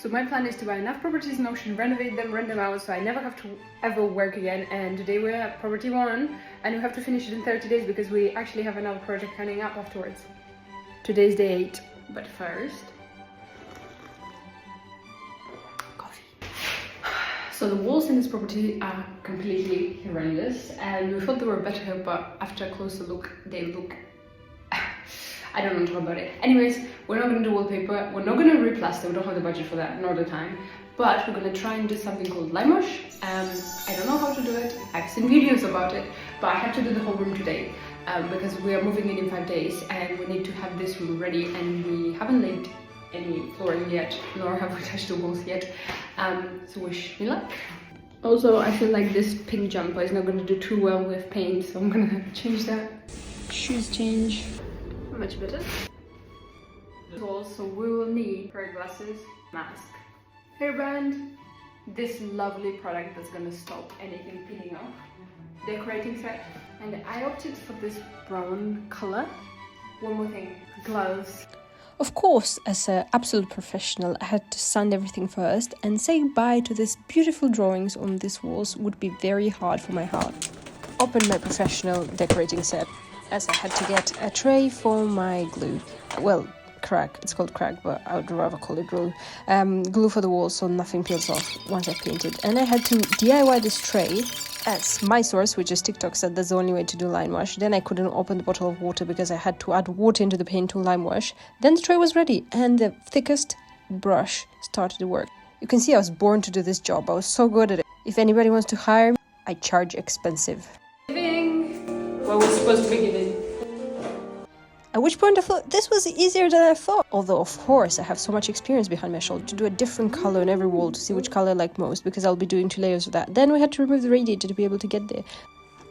So my plan is to buy enough properties in Ocean, renovate them, rent them out, so I never have to ever work again. And today we're at property 1, and we have to finish it in 30 days because we actually have another project coming up afterwards. Today's day 8, but first... coffee. So the walls in this property are completely horrendous, and we thought they were better, but after a closer look, they look... I don't want to talk about it. Anyways, we're not going to do wallpaper, we're not going to replaster, we don't have the budget for that, nor the time. But we're going to try and do something called lime wash. I don't know how to do it, I've seen videos about it, but I have to do the whole room today because we are moving in 5 days and we need to have this room ready, and we haven't laid any flooring yet, nor have we touched the walls yet. So wish me luck. Also, I feel like this pink jumper is not going to do too well with paint, so I'm going to change that. Shoes change. Much better. Also, we will need pair of glasses, mask, hairband, this lovely product that's gonna stop anything peeling off, decorating set, and I opted for this brown color. One more thing, gloves. Of course, as an absolute professional, I had to sand everything first, and saying bye to these beautiful drawings on these walls would be very hard for my heart. Open my professional decorating set, as I had to get a tray for my glue. Well, crack, it's called crack, but I would rather call it glue. Glue for the walls so nothing peels off once I painted. And I had to DIY this tray, as my source, which is TikTok, said that's the only way to do lime wash. Then I couldn't open the bottle of water because I had to add water into the paint to lime wash. Then the tray was ready, and the thickest brush started to work. You can see I was born to do this job. I was so good at it. If anybody wants to hire me, I charge expensive. Where we're supposed to begin in. At which point I thought this was easier than I thought. Although, of course, I have so much experience behind my shoulder to do a different color on every wall to see which color I like most, because I'll be doing 2 layers of that. Then we had to remove the radiator to be able to get there.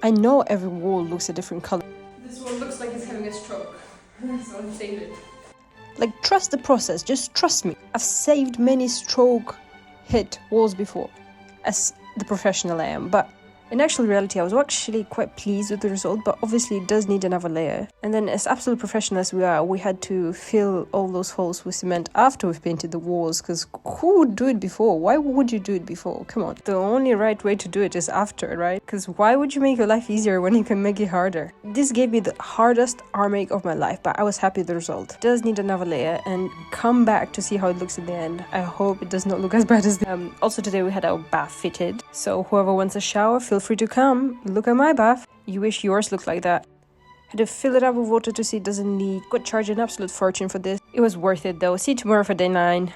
I know every wall looks a different color. This one looks like it's having a stroke, so I'll save it. Like, trust the process, just trust me. I've saved many stroke hit walls before, as the professional I am, but in actual reality, I was actually quite pleased with the result, but obviously it does need another layer. And then, as absolute professionals as we are, we had to fill all those holes with cement after we've painted the walls, because who would do it before? Why would you do it before? Come on. The only right way to do it is after, right? Because why would you make your life easier when you can make it harder? This gave me the hardest arm ache of my life, but I was happy with the result. It does need another layer, and come back to see how it looks in the end. I hope it does not look as bad as also today we had our bath fitted, so whoever wants a shower, feel free to come. Look at my bath. You wish yours looked like that. Had to fill it up with water to see it doesn't leak. Got charged an absolute fortune for this. It was worth it though. See you tomorrow for day 9.